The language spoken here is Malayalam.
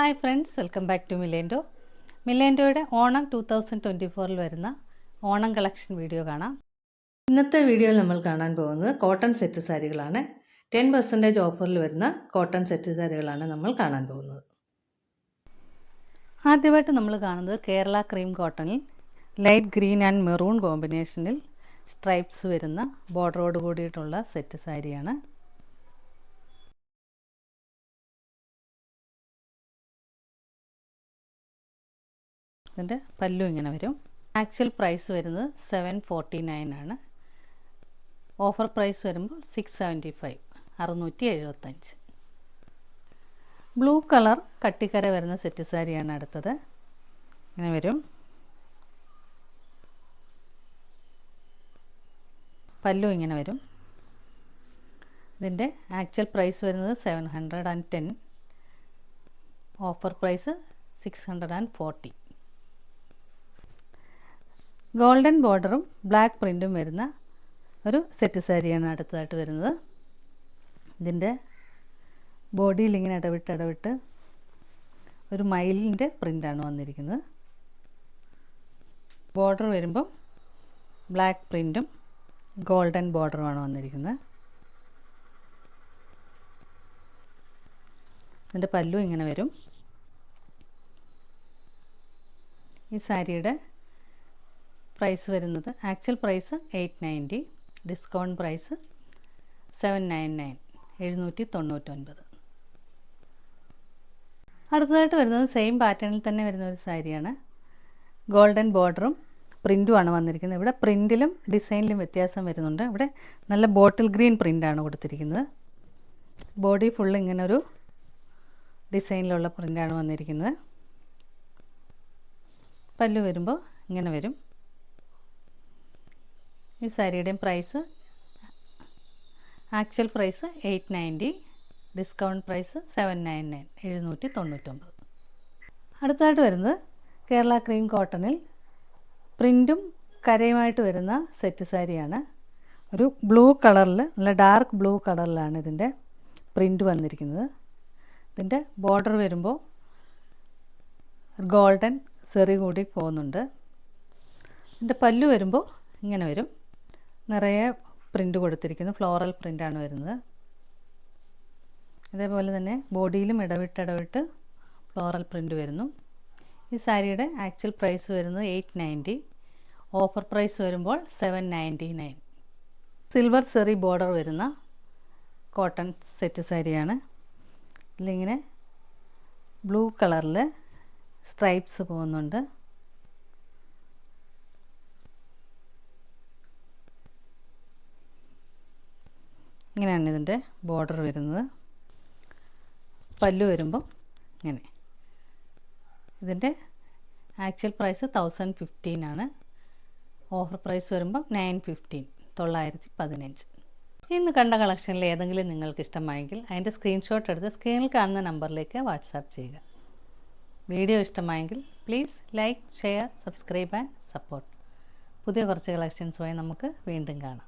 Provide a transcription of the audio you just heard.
Hi friends, welcome back to Milendo. മിലേൻഡോയുടെ ഓണം 2024 വരുന്ന ഓണം കളക്ഷൻ വീഡിയോ കാണാം. ഇന്നത്തെ വീഡിയോയിൽ നമ്മൾ കാണാൻ പോകുന്നത് കോട്ടൺ സെറ്റ് സാരികളാണ്. 10% ഓഫറിൽ വരുന്ന കോട്ടൺ സെറ്റ് സാരികളാണ് നമ്മൾ കാണാൻ പോകുന്നത്. ആദ്യമായിട്ട് നമ്മൾ കാണുന്നത് കേരള ക്രീം കോട്ടണിൽ ലൈറ്റ് ഗ്രീൻ ആൻഡ് മെറൂൺ കോമ്പിനേഷനിൽ സ്ട്രൈപ്സ് വരുന്ന ബോർഡറോട് കൂടിയിട്ടുള്ള സെറ്റ് സാരിയാണ്. ഇതിൻ്റെ പല്ലു ഇങ്ങനെ വരും. ആക്ച്വൽ പ്രൈസ് വരുന്നത് 749 ആണ്. ഓഫർ പ്രൈസ് വരുമ്പോൾ 675, 675. ബ്ലൂ കളർ കട്ടിക്കര വരുന്ന സെറ്റ് സാരിയാണ് അടുത്തത്. ഇങ്ങനെ വരും. പല്ലു ഇങ്ങനെ വരും. ഇതിൻ്റെ ആക്ച്വൽ പ്രൈസ് വരുന്നത് 710, ഓഫർ പ്രൈസ് 640. ഗോൾഡൻ ബോർഡറും ബ്ലാക്ക് പ്രിൻറ്റും വരുന്ന ഒരു സെറ്റ് സാരിയാണ് അടുത്തതായിട്ട് വരുന്നത്. ഇതിൻ്റെ ബോഡിയിൽ ഇങ്ങനെ ഇടവിട്ട് ഒരു മയിലിൻ്റെ പ്രിൻ്റാണ് വന്നിരിക്കുന്നത്. ബോർഡർ വരുമ്പോൾ ബ്ലാക്ക് പ്രിൻറ്റും ഗോൾഡൻ ബോർഡറുമാണ് വന്നിരിക്കുന്നത്. ഇതിൻ്റെ പല്ലു ഇങ്ങനെ വരും. ഈ സാരിയുടെ പ്രൈസ് വരുന്നത് ആക്ച്വൽ പ്രൈസ് 890, ഡിസ്കൗണ്ട് പ്രൈസ് 799, 799. അടുത്തതായിട്ട് വരുന്നത് സെയിം പാറ്റേണിൽ തന്നെ വരുന്ന ഒരു സാരിയാണ്. ഗോൾഡൻ ബോർഡറും പ്രിൻറ്റുമാണ് വന്നിരിക്കുന്നത്. ഇവിടെ പ്രിൻറ്റിലും ഡിസൈനിലും വ്യത്യാസം വരുന്നുണ്ട്. ഇവിടെ നല്ല ബോട്ടിൽ ഗ്രീൻ പ്രിൻ്റാണ് കൊടുത്തിരിക്കുന്നത്. ബോഡി ഫുള്ള് ഇങ്ങനൊരു ഡിസൈനിലുള്ള പ്രിൻ്റാണ് വന്നിരിക്കുന്നത്. പല്ലു വരുമ്പോൾ ഇങ്ങനെ വരും. ഈ സാരിയുടെയും price actual price 890, discount price 799, 799. അടുത്തതായിട്ട് വരുന്നത് കേരള ക്രീം കോട്ടണിൽ പ്രിൻറ്റും കരയുമായിട്ട് വരുന്ന സെറ്റ് സാരിയാണ്. ഒരു ബ്ലൂ കളറിൽ, നല്ല ഡാർക്ക് ബ്ലൂ കളറിലാണ് ഇതിൻ്റെ പ്രിൻറ്റ് വന്നിരിക്കുന്നത്. ഇതിൻ്റെ ബോർഡർ വരുമ്പോൾ ഗോൾഡൻ സെറി കൂടി പോകുന്നുണ്ട്. ഇതിൻ്റെ പല്ലു വരുമ്പോൾ ഇങ്ങനെ വരും. നിറയെ പ്രിൻ്റ് കൊടുത്തിരിക്കുന്നു. ഫ്ലോറൽ പ്രിൻ്റാണ് വരുന്നത്. അതേപോലെ തന്നെ ബോഡിയിലും ഇടവിട്ട് ഫ്ലോറൽ പ്രിൻ്റ് വരുന്നു. ഈ സാരിയുടെ ആക്ച്വൽ പ്രൈസ് വരുന്നത് 890, ഓഫർ പ്രൈസ് വരുമ്പോൾ 799. സിൽവർ സെറി ബോർഡർ വരുന്ന കോട്ടൺ സെറ്റ് സാരിയാണ്. ഇതിലിങ്ങനെ ബ്ലൂ കളറിൽ സ്ട്രൈപ്സ് പോകുന്നുണ്ട്. ഇങ്ങനെയാണ് ഇതിൻ്റെ ബോർഡർ വരുന്നത്. പല്ലു വരുമ്പോൾ ഇങ്ങനെ. ഇതിൻ്റെ ആക്ച്വൽ പ്രൈസ് 1015 ആണ്. ഓഫർ പ്രൈസ് വരുമ്പോൾ 915, 915. ഇന്ന് കണ്ട കളക്ഷനിൽ ഏതെങ്കിലും നിങ്ങൾക്ക് ഇഷ്ടമായെങ്കിൽ അതിൻ്റെ സ്ക്രീൻഷോട്ട് എടുത്ത് സ്ക്രീനിൽ കാണുന്ന നമ്പറിലേക്ക് വാട്സാപ്പ് ചെയ്യുക. വീഡിയോ ഇഷ്ടമായെങ്കിൽ please like, share, subscribe and support. പുതിയ കുറച്ച് കളക്ഷൻസുമായി നമുക്ക് വീണ്ടും കാണാം.